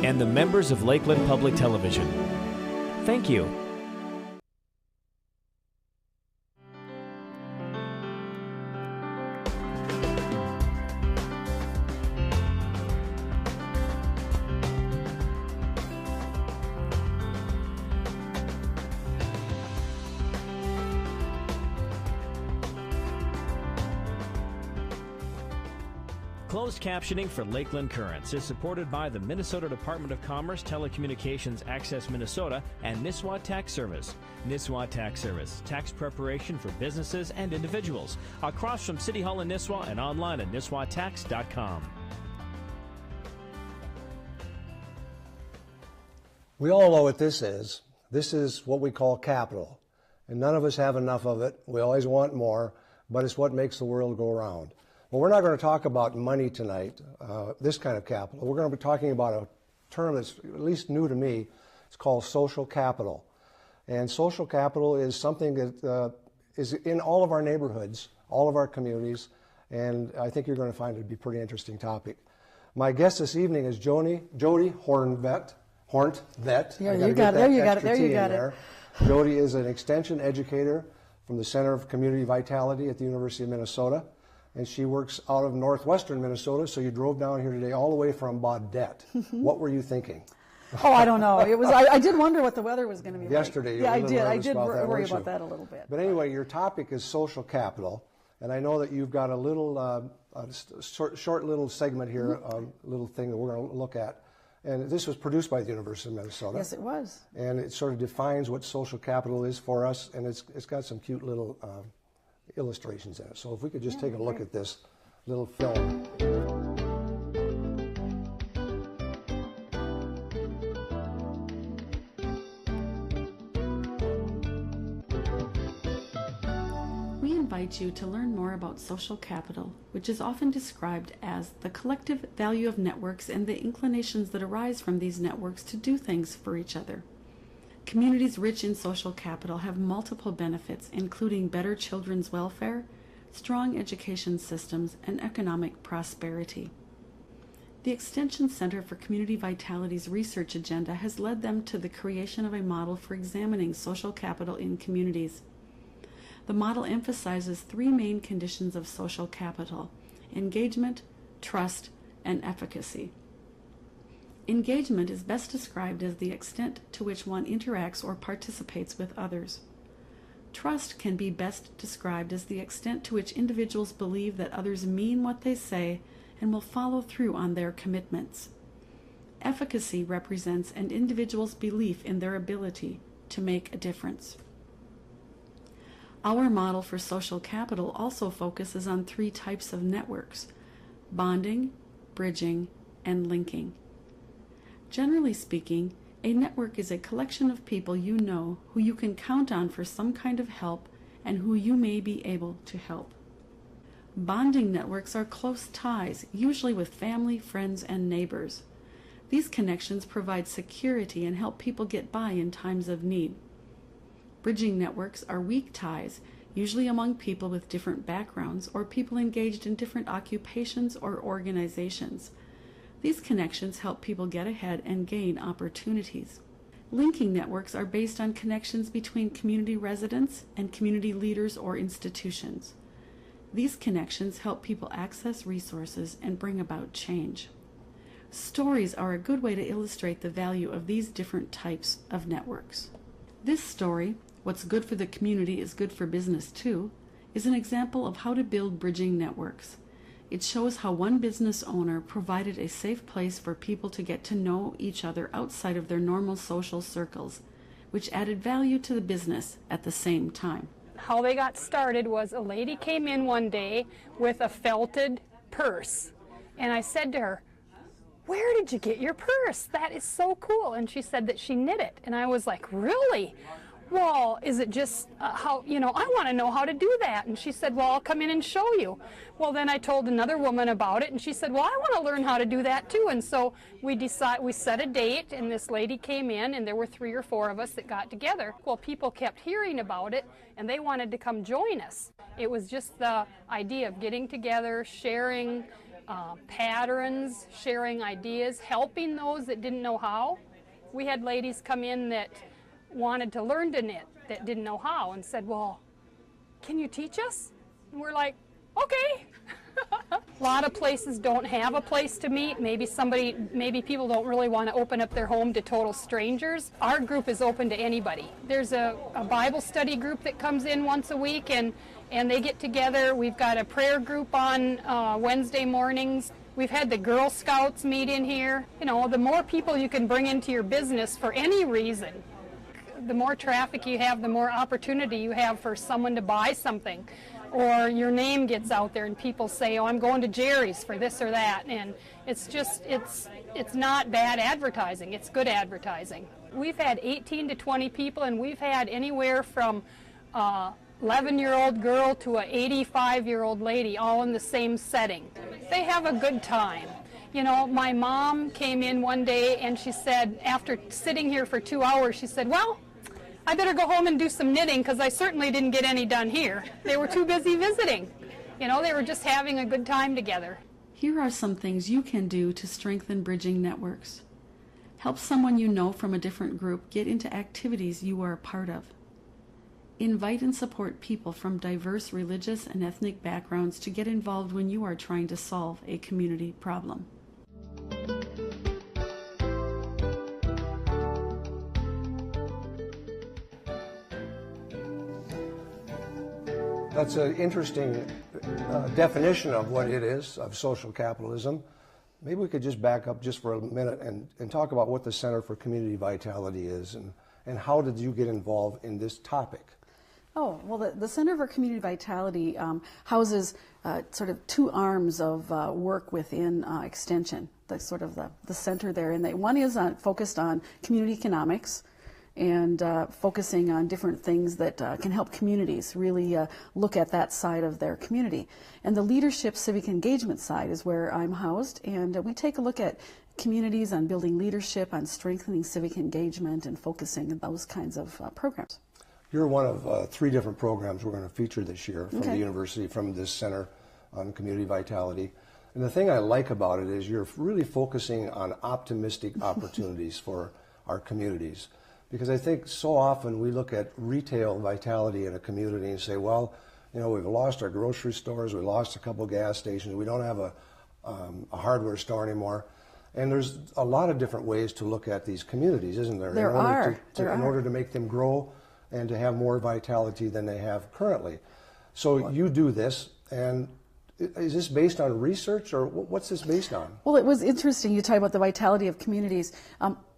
and the members of Lakeland Public Television. Thank you. Closed captioning for Lakeland Currents is supported by the Minnesota Department of Commerce, Telecommunications Access Minnesota, and NISSWA Tax Service. NISSWA Tax Service, tax preparation for businesses and individuals. Across from City Hall in Nisswa and online at NISSWATax.com. We all know what this is. This is what we call capital. And none of us have enough of it. We always want more, but it's what makes the world go around. Well, we're not going to talk about money tonight, this kind of capital. We're going to be talking about a term that's at least new to me. It's called social capital. And social capital is something that is in all of our neighborhoods, all of our communities, and I think you're going to find it to be a pretty interesting topic. My guest this evening is Jody Hornvet. Yeah, you got it. Jody is an extension educator from the Center of Community Vitality at the University of Minnesota. And she works out of northwestern Minnesota, so you drove down here today all the way from Baudette. What were you thinking? Oh, I don't know. It was. I did wonder what the weather was going to be yesterday. Like. Yeah, I did worry about that a little bit. But anyway, your topic is social capital, and I know that you've got a little short little segment here, a little thing that we're going to look at. And this was produced by the University of Minnesota. Yes, it was. And it sort of defines what social capital is for us, and it's got some cute little illustrations in it. So if we could just take a look at this little film. We invite you to learn more about social capital, which is often described as the collective value of networks and the inclinations that arise from these networks to do things for each other. Communities rich in social capital have multiple benefits, including better children's welfare, strong education systems, and economic prosperity. The Extension Center for Community Vitality's research agenda has led them to the creation of a model for examining social capital in communities. The model emphasizes three main conditions of social capital: engagement, trust, and efficacy. Engagement is best described as the extent to which one interacts or participates with others. Trust can be best described as the extent to which individuals believe that others mean what they say and will follow through on their commitments. Efficacy represents an individual's belief in their ability to make a difference. Our model for social capital also focuses on three types of networks: bonding, bridging, and linking. Generally speaking, a network is a collection of people you know who you can count on for some kind of help and who you may be able to help. Bonding networks are close ties, usually with family, friends, and neighbors. These connections provide security and help people get by in times of need. Bridging networks are weak ties, usually among people with different backgrounds or people engaged in different occupations or organizations. These connections help people get ahead and gain opportunities. Linking networks are based on connections between community residents and community leaders or institutions. These connections help people access resources and bring about change. Stories are a good way to illustrate the value of these different types of networks. This story, "What's good for the community is good for business too," is an example of how to build bridging networks. It shows how one business owner provided a safe place for people to get to know each other outside of their normal social circles, which added value to the business at the same time. How they got started was a lady came in one day with a felted purse, and I said to her, "Where did you get your purse? That is so cool." And she said that she knit it, and I was like, "Really? Well, is it just I want to know how to do that." And she said, "Well, I'll come in and show you." Well, then I told another woman about it, and she said, "Well, I want to learn how to do that too." And so we set a date, and this lady came in, and there were 3 or 4 of us that got together. Well, people kept hearing about it, and they wanted to come join us. It was just the idea of getting together, sharing, patterns, sharing ideas, helping those that didn't know how. We had ladies come in that wanted to learn to knit that didn't know how and said, well, can you teach us? And we're like, okay. A lot of places don't have a place to meet. Maybe people don't really want to open up their home to total strangers. Our group is open to anybody. There's a Bible study group that comes in once a week and they get together. We've got a prayer group on Wednesday mornings. We've had the Girl Scouts meet in here. You know, the more people you can bring into your business for any reason, the more traffic you have, the more opportunity you have for someone to buy something. Or your name gets out there and people say, oh, I'm going to Jerry's for this or that. And it's just, it's not bad advertising, it's good advertising. We've had 18 to 20 people, and we've had anywhere from 11-year-old girl to an 85-year-old lady, all in the same setting. They have a good time. You know, my mom came in one day and she said, after sitting here for 2 hours, she said, well, I better go home and do some knitting because I certainly didn't get any done here. They were too busy visiting. You know, they were just having a good time together. Here are some things you can do to strengthen bridging networks. Help someone you know from a different group get into activities you are a part of. Invite and support people from diverse religious and ethnic backgrounds to get involved when you are trying to solve a community problem. That's an interesting definition of what it is, of social capitalism. Maybe we could just back up just for a minute and talk about what the Center for Community Vitality is and how did you get involved in this topic? Oh, well, the Center for Community Vitality houses sort of two arms of work within Extension, the center there. And one is focused on community economics, and focusing on different things that can help communities really look at that side of their community. And the leadership civic engagement side is where I'm housed, and we take a look at communities on building leadership, on strengthening civic engagement, and focusing on those kinds of programs. You're one of 3 different programs we're going to feature this year from the university, from this Center on Community Vitality. And the thing I like about it is you're really focusing on optimistic opportunities for our communities. Because I think so often we look at retail vitality in a community and say, well, you know, we've lost our grocery stores, we lost a couple gas stations, we don't have a hardware store anymore. And there's a lot of different ways to look at these communities, isn't there? In order to make them grow and to have more vitality than they have currently. So you do this, and is this based on research, or what's this based on? Well, it was interesting you talk about the vitality of communities.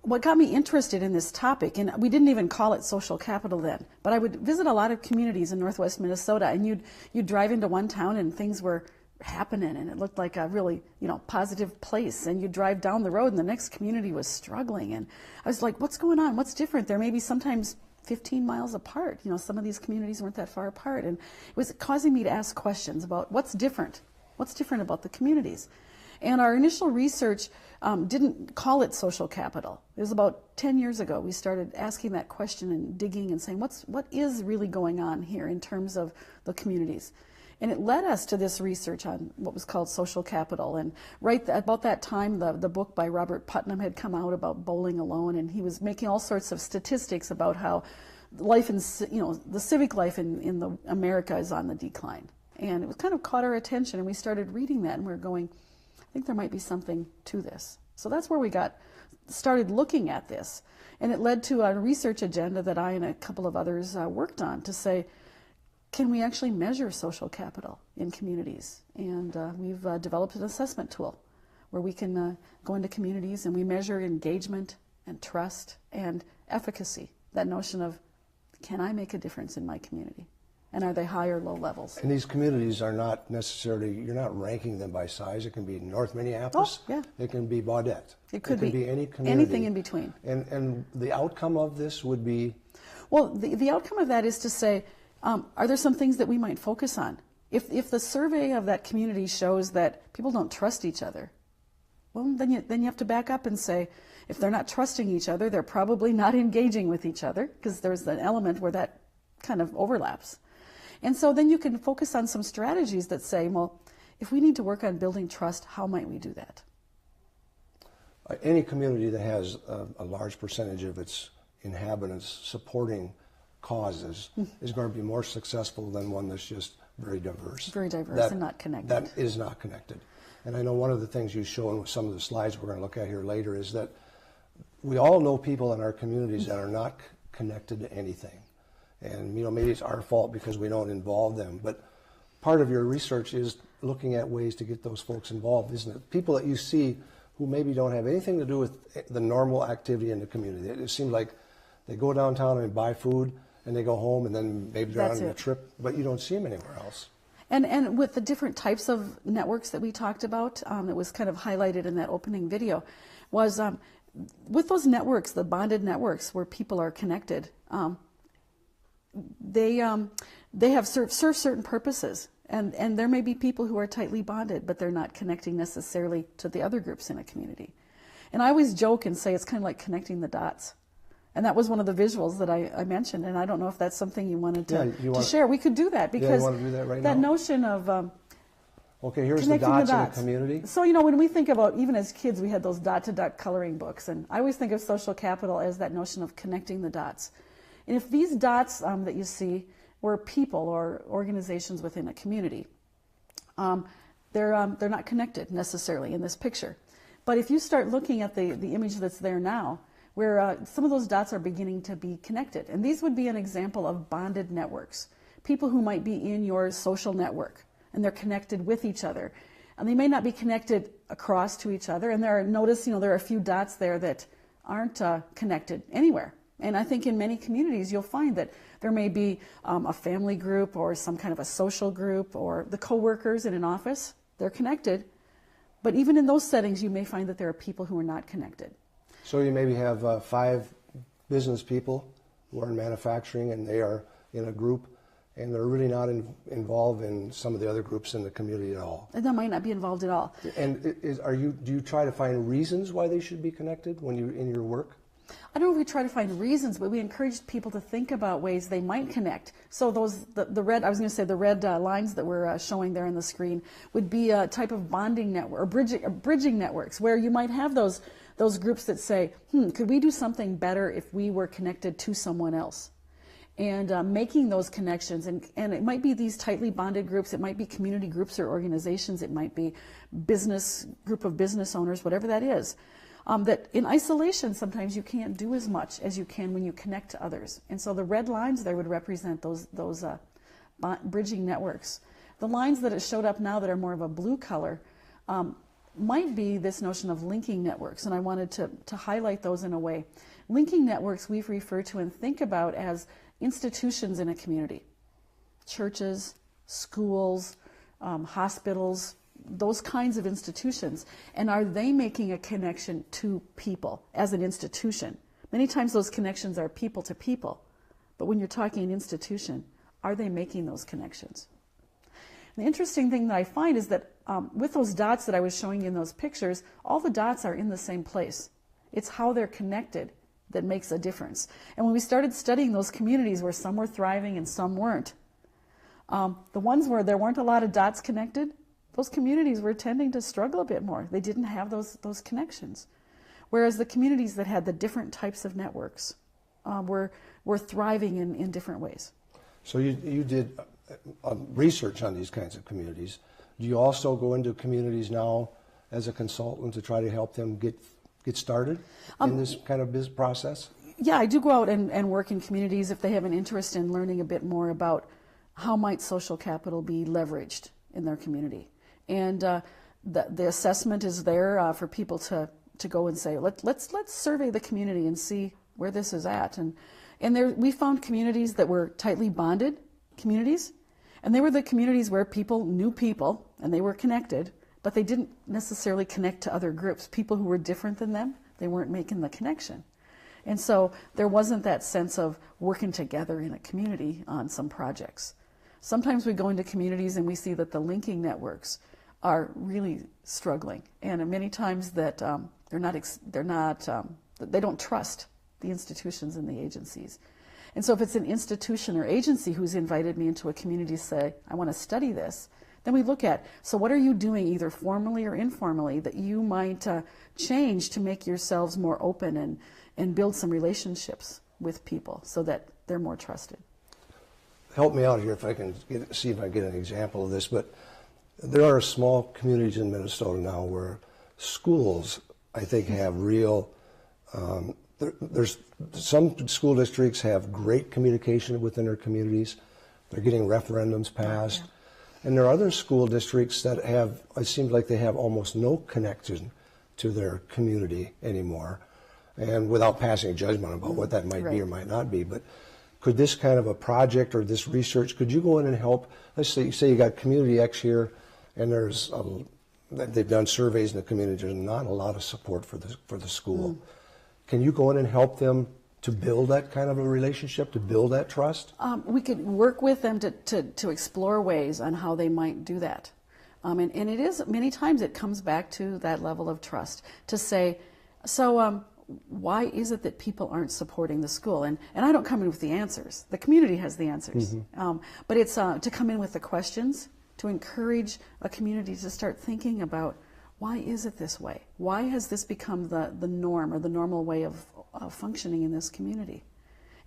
What got me interested in this topic, and we didn't even call it social capital then, but I would visit a lot of communities in northwest Minnesota, and you'd drive into one town and things were happening and it looked like a really, you know, positive place, and you drive down the road and the next community was struggling, and I was like, what's going on? What's different? There may be sometimes 15 miles apart. You know, some of these communities weren't that far apart, and it was causing me to ask questions about what's different about the communities. And our initial research didn't call it social capital. It was about 10 years ago we started asking that question and digging and saying, what is really going on here in terms of the communities? And it led us to this research on what was called social capital. And about that time, the book by Robert Putnam had come out about bowling alone, and he was making all sorts of statistics about how life in, you know, the civic life in America is on the decline. And it was kind of caught our attention, and we started reading that, and we were going, I think there might be something to this. So that's where we started looking at this. And it led to a research agenda that I and a couple of others worked on to say, can we actually measure social capital in communities? And we've developed an assessment tool where we can go into communities and we measure engagement and trust and efficacy, that notion of, can I make a difference in my community? And are they high or low levels? And these communities are not necessarily, you're not ranking them by size. It can be North Minneapolis. Oh, yeah. It can be Baudette. It could be any community. Anything in between. And the outcome of this would be? Well, the outcome of that is to say, are there some things that we might focus on? If the survey of that community shows that people don't trust each other, well, then you have to back up and say, if they're not trusting each other, they're probably not engaging with each other, because there's an element where that kind of overlaps. And so then you can focus on some strategies that say, well, if we need to work on building trust, how might we do that? Any community that has a large percentage of its inhabitants supporting causes is going to be more successful than one that's just very diverse. Very diverse and not connected. That is not connected. And I know one of the things you show in some of the slides we're going to look at here later is that we all know people in our communities that are not connected to anything. And, you know, maybe it's our fault because we don't involve them. But part of your research is looking at ways to get those folks involved, isn't it? People that you see who maybe don't have anything to do with the normal activity in the community. It seems like they go downtown and buy food, and they go home, and then maybe they're on a trip, but you don't see them anywhere else. And with the different types of networks that we talked about, it was kind of highlighted in that opening video, was with those networks, the bonded networks where people are connected, they have serve certain purposes. And there may be people who are tightly bonded, but they're not connecting necessarily to the other groups in a community. And I always joke and say it's kind of like connecting the dots. And that was one of the visuals that I mentioned, and I don't know if that's something you wanted to share. We could do that because you want to do that right that now? Notion of okay, here's the dots in the community. So, you know, when we think about, even as kids, we had those dot-to-dot coloring books, and I always think of social capital as that notion of connecting the dots. And if these dots that you see were people or organizations within a community, they're not connected necessarily in this picture. But if you start looking at the image that's there now, where some of those dots are beginning to be connected. And these would be an example of bonded networks. People who might be in your social network, and they're connected with each other. And they may not be connected across to each other. And notice, you know, there are a few dots there that aren't connected anywhere. And I think in many communities, you'll find that there may be a family group or some kind of a social group, or the coworkers in an office. They're connected. But even in those settings, you may find that there are people who are not connected. So you maybe have 5 business people who are in manufacturing, and they are in a group, and they're really not involved in some of the other groups in the community at all. And that might not be involved at all. And do you try to find reasons why they should be connected when you in your work? I don't know if we try to find reasons, but we encourage people to think about ways they might connect. So the red, I was going to say the red lines that we're showing there on the screen would be a type of bonding network or bridging networks, where you might have those groups that say, could we do something better if we were connected to someone else? And making those connections, and it might be these tightly bonded groups, it might be community groups or organizations, it might be group of business owners, whatever that is. That in isolation, sometimes you can't do as much as you can when you connect to others. And so the red lines there would represent those bridging networks. The lines that it showed up now that are more of a blue color might be this notion of linking networks, and I wanted to highlight those in a way. Linking networks we've referred to and think about as institutions in a community. Churches, schools, hospitals, those kinds of institutions. And are they making a connection to people as an institution? Many times those connections are people to people, but when you're talking an institution, are they making those connections? The interesting thing that I find is that with those dots that I was showing you in those pictures, all the dots are in the same place. It's how they're connected that makes a difference. And when we started studying those communities where some were thriving and some weren't, the ones where there weren't a lot of dots connected, those communities were tending to struggle a bit more. They didn't have those connections. Whereas the communities that had the different types of networks were thriving in different ways. So you did research on these kinds of communities. Do you also go into communities now as a consultant to try to help them get started in this kind of business process? Yeah, I do go out and work in communities if they have an interest in learning a bit more about how might social capital be leveraged in their community. And the assessment is there for people to go and say, let's survey the community and see where this is at. And there we found communities that were tightly bonded communities, and they were the communities where people knew people and they were connected, but they didn't necessarily connect to other groups. People who were different than them, they weren't making the connection. And so there wasn't that sense of working together in a community on some projects. Sometimes we go into communities and we see that the linking networks are really struggling, and many times that they don't trust the institutions and the agencies. And so if it's an institution or agency who's invited me into a community to say, I want to study this, Then we look at, so what are you doing either formally or informally that you might change to make yourselves more open and build some relationships with people so that they're more trusted? Help me out here if I can see if I get an example of this, but there are small communities in Minnesota now where schools, I think, have real, there's some school districts have great communication within their communities. They're getting referendums passed. Yeah. And there are other school districts that have, it seems like they have almost no connection to their community anymore. And without passing a judgment about what that might be or might not be, but could this kind of a project or this research, could you go in and help? Let's say you got Community X here, and they've done surveys in the community. There's not a lot of support for the school. Can you go in and help them to build that kind of a relationship, to build that trust? We could work with them to explore ways on how they might do that. And it is, many times it comes back to that level of trust, to say, so why is it that people aren't supporting the school? And I don't come in with the answers. The community has the answers. But it's to come in with the questions, to encourage a community to start thinking about, why is it this way? Why has this become the norm or the normal way of functioning in this community?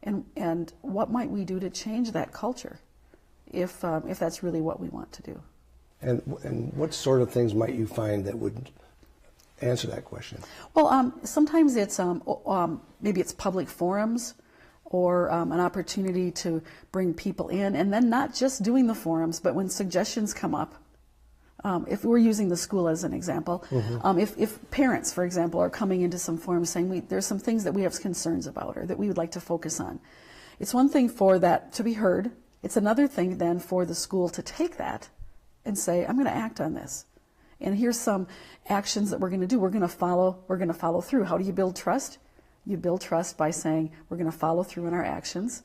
And what might we do to change that culture if that's really what we want to do? And what sort of things might you find that would answer that question? Well, sometimes it's maybe it's public forums or an opportunity to bring people in, and then not just doing the forums, but when suggestions come up. If we're using the school as an example, if parents, for example, are coming into some forums saying there's some things that we have concerns about or that we would like to focus on, it's one thing for that to be heard. It's another thing then for the school to take that and say, I'm going to act on this. And here's some actions that we're going to do. We're going to follow through. How do you build trust? You build trust by saying, we're going to follow through in our actions.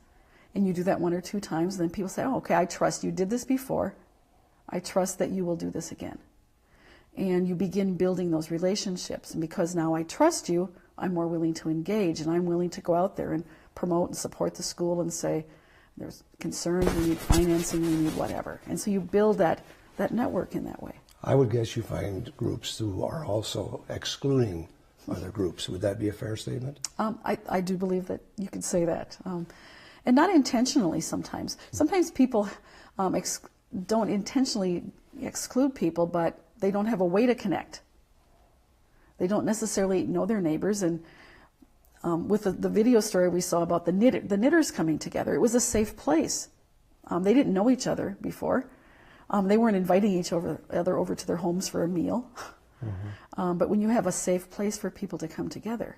And you do that 1 or 2 times, and then people say, oh, okay, I trust you did this before. I trust that you will do this again. And you begin building those relationships. And because now I trust you, I'm more willing to engage, and I'm willing to go out there and promote and support the school and say, there's concerns, we need financing, we need whatever. And so you build that network in that way. I would guess you find groups who are also excluding other groups. Would that be a fair statement? I do believe that you could say that. And not intentionally sometimes. Sometimes people don't intentionally exclude people, but they don't have a way to connect. They don't necessarily know their neighbors. And with the video story we saw about the knitters coming together, it was a safe place. They didn't know each other before. They weren't inviting each other over to their homes for a meal. But when you have a safe place for people to come together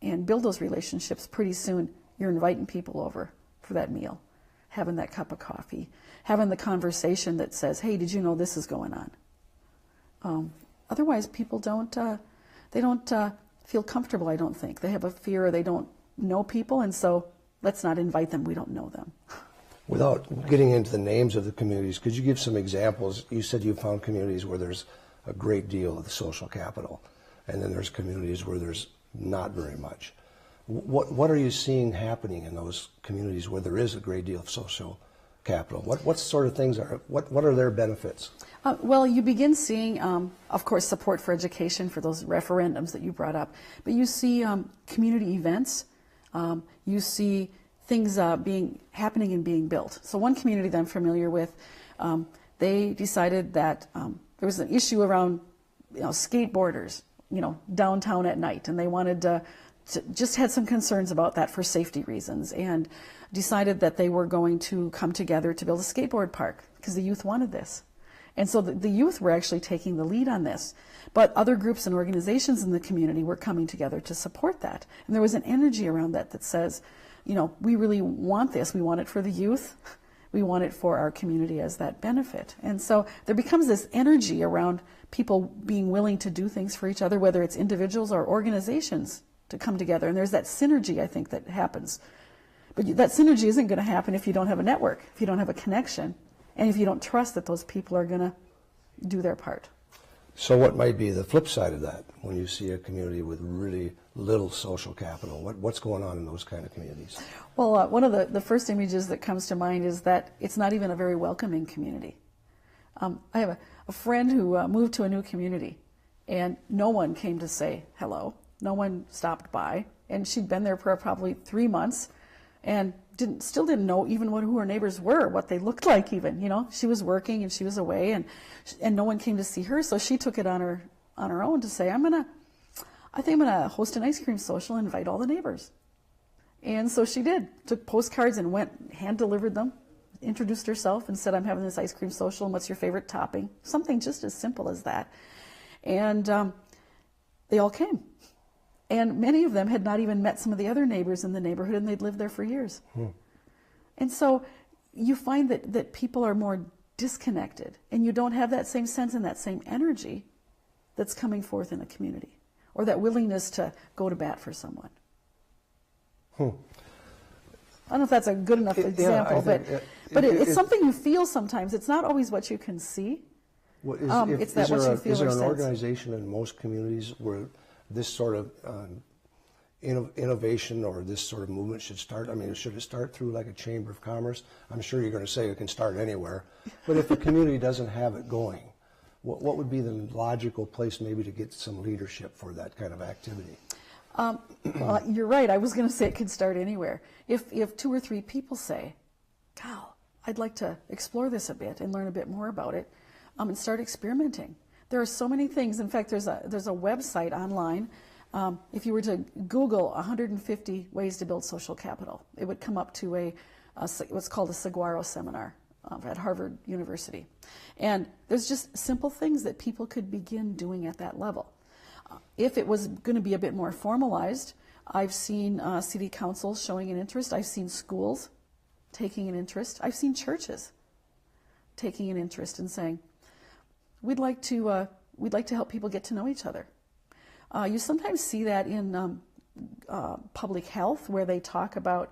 and build those relationships, pretty soon you're inviting people over for that meal, having that cup of coffee, having the conversation that says, hey, did you know this is going on? Otherwise, people don't feel comfortable, I don't think. They have a fear, or they don't know people, and so let's not invite them. We don't know them. Without getting into the names of the communities, could you give some examples? You said you found communities where there's a great deal of the social capital, and then there's communities where there's not very much. What are you seeing happening in those communities where there is a great deal of social capital? What sort of things what are their benefits? Well, you begin seeing, of course, support for education for those referendums that you brought up, but you see community events. You see things happening and being built. So one community that I'm familiar with, they decided that there was an issue around skateboarders, downtown at night, and they wanted to just had some concerns about that for safety reasons, and decided that they were going to come together to build a skateboard park because the youth wanted this. And so the youth were actually taking the lead on this. But other groups and organizations in the community were coming together to support that. And there was an energy around that says, we really want this. We want it for the youth. We want it for our community as that benefit. And so there becomes this energy around people being willing to do things for each other, whether it's individuals or organizations, to come together. And there's that synergy, I think, that happens. But that synergy isn't going to happen if you don't have a network, if you don't have a connection, and if you don't trust that those people are going to do their part. So what might be the flip side of that when you see a community with really little social capital? What's going on in those kind of communities? Well, one of the first images that comes to mind is that it's not even a very welcoming community. I have a friend who moved to a new community, and no one came to say hello. No one stopped by, and she'd been there for probably 3 months, and still didn't know even who her neighbors were, what they looked like even. You know, she was working and she was away, and no one came to see her, so she took it on her own to say, I think I'm gonna host an ice cream social and invite all the neighbors. And so she did. Took postcards and went, hand delivered them, introduced herself and said, I'm having this ice cream social, and what's your favorite topping? Something just as simple as that. And they all came. And many of them had not even met some of the other neighbors in the neighborhood, and they'd lived there for years. And so you find that people are more disconnected, and you don't have that same sense and that same energy that's coming forth in a community, or that willingness to go to bat for someone. I don't know if that's a good enough example, but it's something you feel sometimes. It's not always what you can see. It's that what you feel or sense. Is there an organization in most communities where this sort of innovation or this sort of movement should start? I mean, should it start through like a chamber of commerce? I'm sure you're going to say it can start anywhere. But if the community doesn't have it going, what would be the logical place maybe to get some leadership for that kind of activity? Well, you're right. I was going to say it could start anywhere. If 2 or 3 people say, Cal, I'd like to explore this a bit and learn a bit more about it, and start experimenting. There are so many things. In fact, there's a website online. If you were to Google 150 ways to build social capital, it would come up to what's called a Saguaro seminar at Harvard University. And there's just simple things that people could begin doing at that level. If it was going to be a bit more formalized, I've seen city councils showing an interest. I've seen schools taking an interest. I've seen churches taking an interest and saying, we'd like to help people get to know each other. You sometimes see that in public health, where they talk about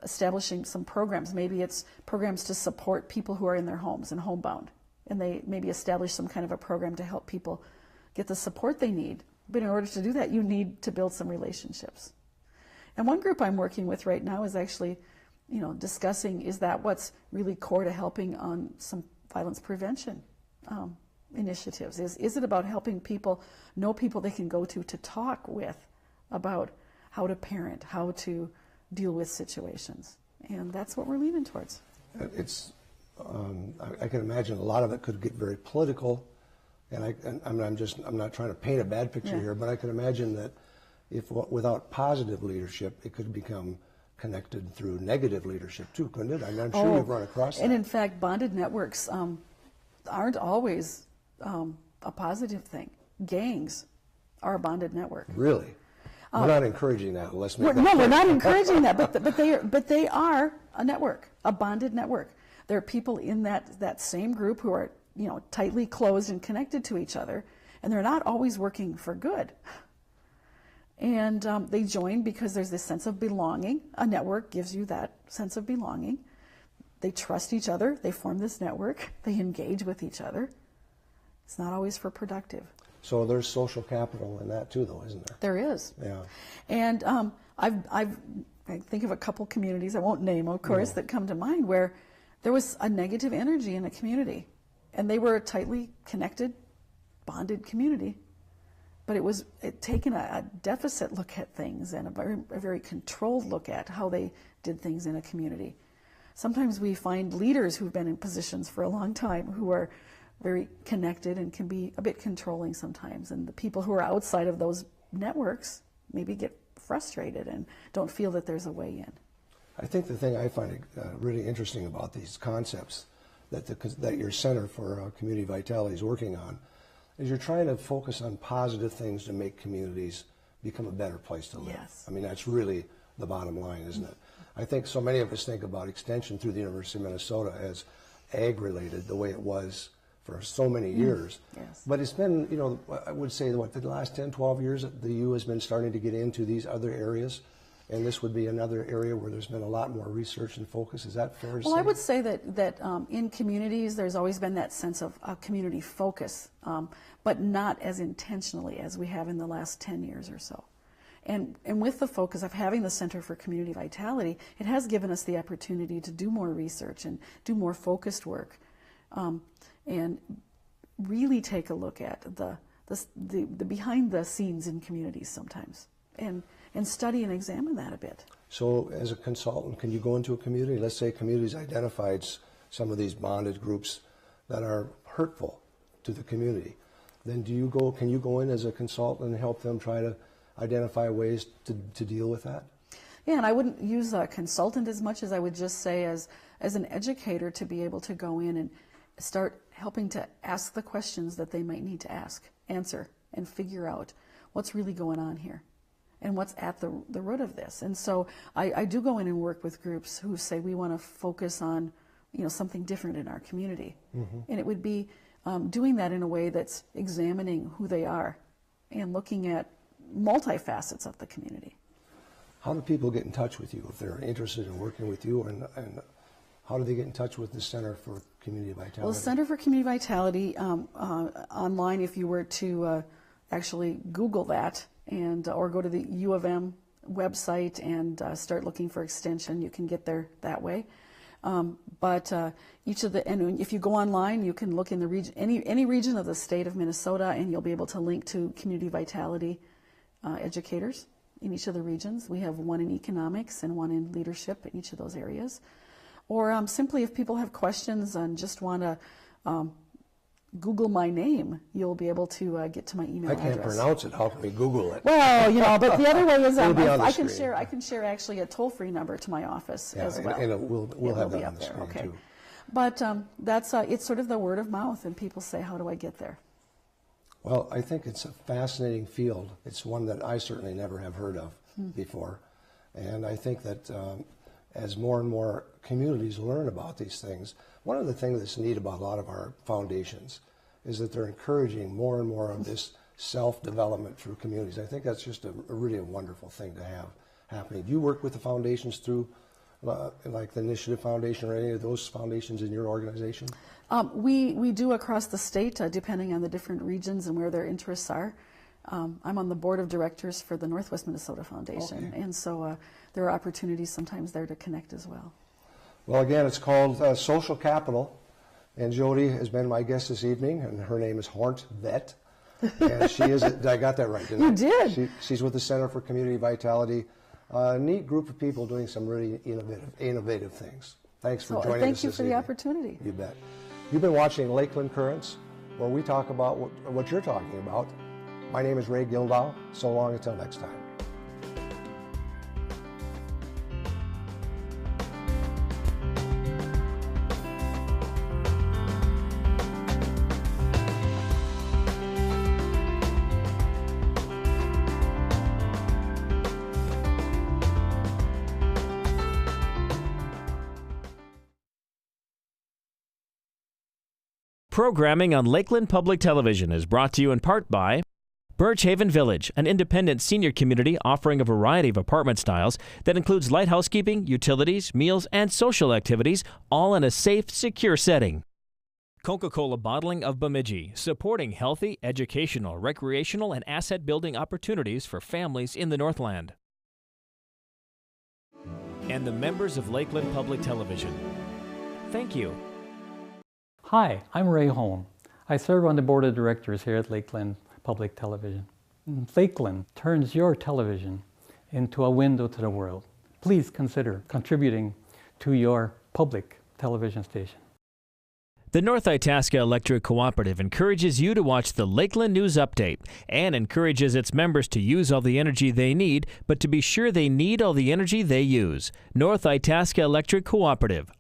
establishing some programs. Maybe it's programs to support people who are in their homes and homebound, and they maybe establish some kind of a program to help people get the support they need. But in order to do that, you need to build some relationships. And one group I'm working with right now is actually, discussing, is that what's really core to helping on some violence prevention initiatives? Is it about helping people know people they can go to talk with about how to parent, how to deal with situations? And that's what we're leaning towards. It's, I can imagine a lot of it could get very political. And I'm not trying to paint a bad picture here, but I can imagine that without positive leadership, it could become connected through negative leadership too, couldn't it? I'm sure you've run across that. And in fact, bonded networks aren't always a positive thing. Gangs are a bonded network. Really? We're not encouraging that. Let's make that No, we're not encouraging that, but they are a network, a bonded network. There are people in that same group who are tightly closed and connected to each other, and they're not always working for good. And they join because there's this sense of belonging. A network gives you that sense of belonging. They trust each other. They form this network. They engage with each other. It's not always for productive. So there's social capital in that too, though, isn't there? There is. Yeah. And I think of a couple communities, I won't name, of course, that come to mind, where there was a negative energy in a community. And they were a tightly connected, bonded community. But it was taking a deficit look at things and a very controlled look at how they did things in a community. Sometimes we find leaders who've been in positions for a long time who are very connected and can be a bit controlling sometimes. And the people who are outside of those networks maybe get frustrated and don't feel that there's a way in. I think the thing I find really interesting about these concepts that your Center for Community Vitality is working on is you're trying to focus on positive things to make communities become a better place to live. Yes. I mean, that's really the bottom line, isn't it? I think so many of us think about extension through the University of Minnesota as ag-related, the way it was for so many years. Yes. But it's been, I would say, the last 10, 12 years, the U has been starting to get into these other areas. And this would be another area where there's been a lot more research and focus. Is that fair to say? Well, I would say that in communities, there's always been that sense of community focus, but not as intentionally as we have in the last 10 years or so. And with the focus of having the Center for Community Vitality, it has given us the opportunity to do more research and do more focused work and really take a look at the behind the scenes in communities sometimes, and study and examine that a bit. So as a consultant, can you go into a community? Let's say a community's identified some of these bonded groups that are hurtful to the community. Then can you go in as a consultant and help them try to identify ways to deal with that? Yeah, and I wouldn't use a consultant as much as I would just say as an educator to be able to go in and start helping to ask the questions that they might need to answer, and figure out what's really going on here and what's at the root of this. And so I do go in and work with groups who say we want to focus on something different in our community. Mm-hmm. And it would be doing that in a way that's examining who they are and looking at multifacets of the community. How do people get in touch with you if they're interested in working with you, and how do they get in touch with the Center for Community Vitality? Well, the Center for Community Vitality, online, if you were to actually Google that, or go to the U of M website and start looking for extension, you can get there that way. But and if you go online, you can look in the region, any region of the state of Minnesota, and you'll be able to link to community vitality educators in each of the regions. We have one in economics and one in leadership in each of those areas. Or simply, if people have questions and just want to Google my name, you'll be able to get to my email address. I can't pronounce it. How can we Google it? Well, but the other way is I can share actually a toll-free number to my office as well. And we'll have that on the screen too. But that's it's sort of the word of mouth, and people say, "How do I get there?" Well, I think it's a fascinating field. It's one that I certainly never have heard of before, and I think that as more and more communities learn about these things, one of the things that's neat about a lot of our foundations is that they're encouraging more and more of this self-development through communities. I think that's just a really wonderful thing to have happening. Do you work with the foundations through, like the Initiative Foundation or any of those foundations in your organization? We do across the state, depending on the different regions and where their interests are. I'm on the board of directors for the Northwest Minnesota Foundation, and so there are opportunities sometimes there to connect as well. Well, again, it's called Social Capital, and Jody has been my guest this evening, and her name is Hornt Vet, and she is, I got that right, didn't I? You did. She's with the Center for Community Vitality, a neat group of people doing some really innovative things. Thanks for joining us Thank you this for the evening. opportunity. You bet. You've been watching Lakeland Currents, where we talk about what you're talking about. My name is Ray Gildow. So long until next time. Programming on Lakeland Public Television is brought to you in part by Birch Haven Village, an independent senior community offering a variety of apartment styles that includes light housekeeping, utilities, meals, and social activities, all in a safe, secure setting. Coca-Cola Bottling of Bemidji, supporting healthy, educational, recreational, and asset-building opportunities for families in the Northland. And the members of Lakeland Public Television. Thank you. Hi, I'm Ray Holm. I serve on the board of directors here at Lakeland Public Television. Lakeland turns your television into a window to the world. Please consider contributing to your public television station. The North Itasca Electric Cooperative encourages you to watch the Lakeland News Update and encourages its members to use all the energy they need, but to be sure they need all the energy they use. North Itasca Electric Cooperative,